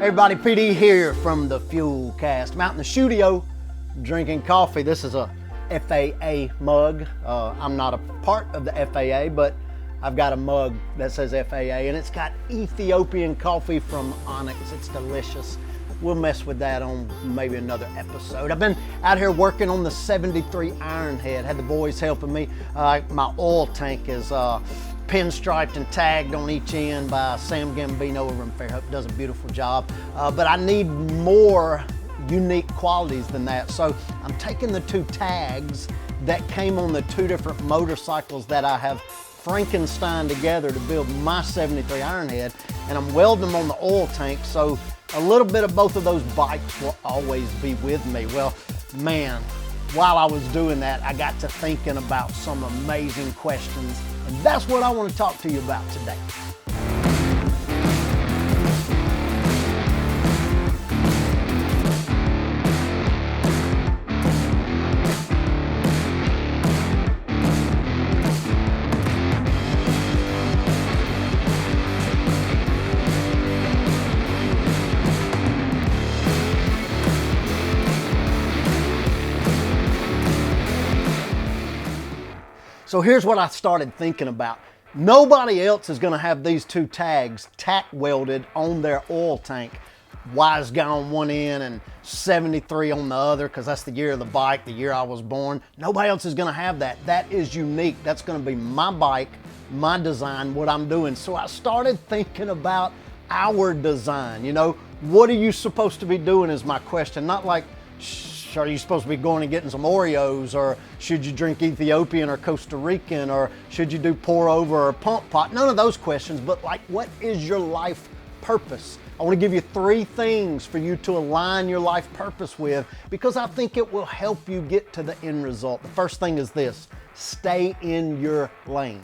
Everybody, PD here from the Fuelcast. I'm out in the studio drinking coffee. This is a FAA mug. I'm not a part of the FAA, but I've got a mug that says FAA, and it's got Ethiopian coffee from Onyx. It's delicious. We'll mess with that on maybe another episode. I've been out here working on the 73 Ironhead. Had the boys helping me. My oil tank is pinstriped and tagged on each end by Sam Gambino over in Fairhope. Does a beautiful job. But I need more unique qualities than that. So I'm taking the two tags that came on the two different motorcycles that I have Frankenstein together to build my 73 Ironhead, and I'm welding them on the oil tank, so a little bit of both of those bikes will always be with me. Well, man, while I was doing that, I got to thinking about some amazing questions, and that's what I want to talk to you about today. So here's what I started thinking about. Nobody else is gonna have these two tags tack welded on their oil tank. Wise guy on one end and 73 on the other, because that's the year of the bike, the year I was born. Nobody else is gonna have that. That is unique. That's gonna be my bike, my design, what I'm doing. So I started thinking about our design. You know, what are you supposed to be doing is my question. Not like, are you supposed to be going and getting some Oreos, or should you drink Ethiopian or Costa Rican, or should you do pour over or pump pot? None of those questions, but like, what is your life purpose? I want to give you 3 things for you to align your life purpose with, because I think it will help you get to the end result. The first thing is this: stay in your lane.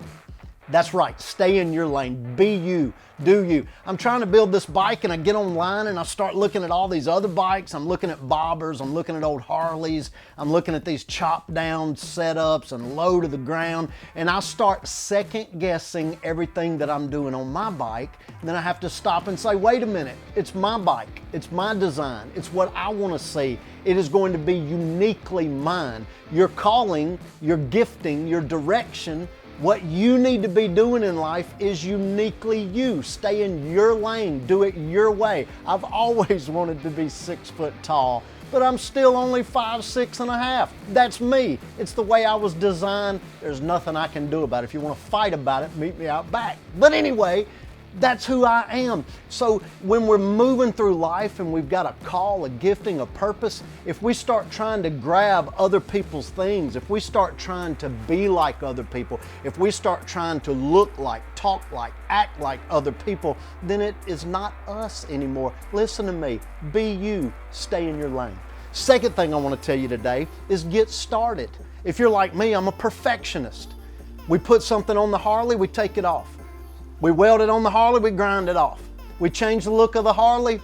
That's right, stay in your lane. Be you, do you. I'm trying to build this bike, and I get online and I start looking at all these other bikes. I'm looking at bobbers, I'm looking at old Harleys, I'm looking at these chopped down setups and low to the ground, and I start second guessing everything that I'm doing on my bike. And then I have to stop and say, wait a minute, it's my bike, it's my design, it's what I want to see. It is going to be uniquely mine. Your calling, your gifting, your direction, what you need to be doing in life is uniquely you. Stay in your lane, do it your way. I've always wanted to be 6 foot tall, but I'm still only 5'6" and a half. That's me. It's the way I was designed. There's nothing I can do about it. If you want to fight about it, meet me out back. But anyway, that's who I am. So when we're moving through life and we've got a call, a gifting, a purpose, if we start trying to grab other people's things, if we start trying to be like other people, if we start trying to look like, talk like, act like other people, then it is not us anymore. Listen to me. Be you. Stay in your lane. Second thing I want to tell you today is get started. If you're like me, I'm a perfectionist. We put something on the Harley, we take it off. We weld it on the Harley, we grind it off. We change the look of the Harley,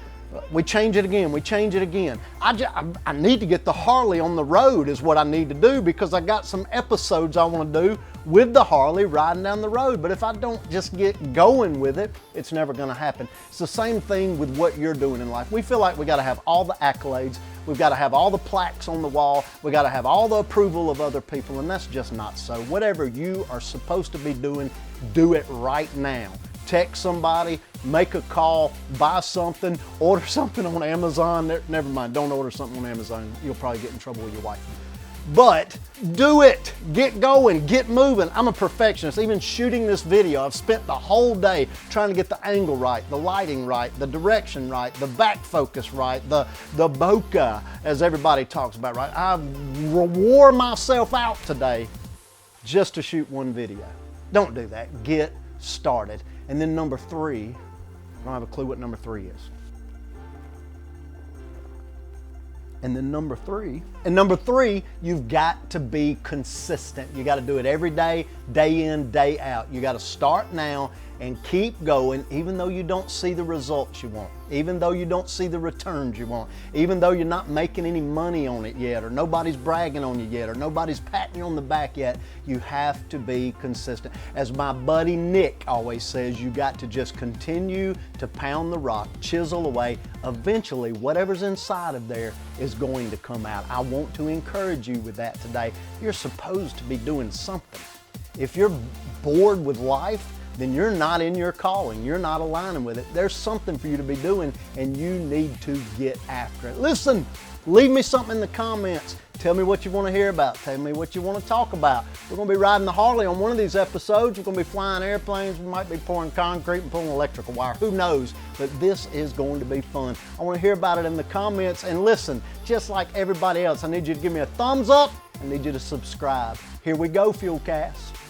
we change it again, we change it again. I need to get the Harley on the road is what I need to do, because I got some episodes I want to do with the Harley riding down the road. But if I don't just get going with it, it's never going to happen. It's the same thing with what you're doing in life. We feel like we got to have all the accolades, we've got to have all the plaques on the wall, we got to have all the approval of other people, and that's just not so. Whatever you are supposed to be doing, do it right now. Text somebody, make a call, buy something, order something on Amazon. Never mind, don't order something on Amazon. You'll probably get in trouble with your wife. But do it, get going, get moving. I'm a perfectionist. Even shooting this video, I've spent the whole day trying to get the angle right, the lighting right, the direction right, the back focus right, the bokeh, as everybody talks about, right? I wore myself out today just to shoot one video. Don't do that. Get started. And then number 3, I don't have a clue what number 3 is. And then number three, you've got to be consistent. You got to do it every day, day in, day out. You got to start now and keep going even though you don't see the results you want, even though you don't see the returns you want, even though you're not making any money on it yet, or nobody's bragging on you yet, or nobody's patting you on the back yet. You have to be consistent. As my buddy Nick always says, you got to just continue to pound the rock, chisel away. Eventually, whatever's inside of there is going to come out. I want to encourage you with that today. You're supposed to be doing something. If you're bored with life, then you're not in your calling. You're not aligning with it. There's something for you to be doing, and you need to get after it. Listen, leave me something in the comments. Tell me what you want to hear about. Tell me what you want to talk about. We're going to be riding the Harley on one of these episodes. We're going to be flying airplanes. We might be pouring concrete and pulling electrical wire. Who knows? But this is going to be fun. I want to hear about it in the comments. And listen, just like everybody else, I need you to give me a thumbs up. I need you to subscribe. Here we go, Fuelcast.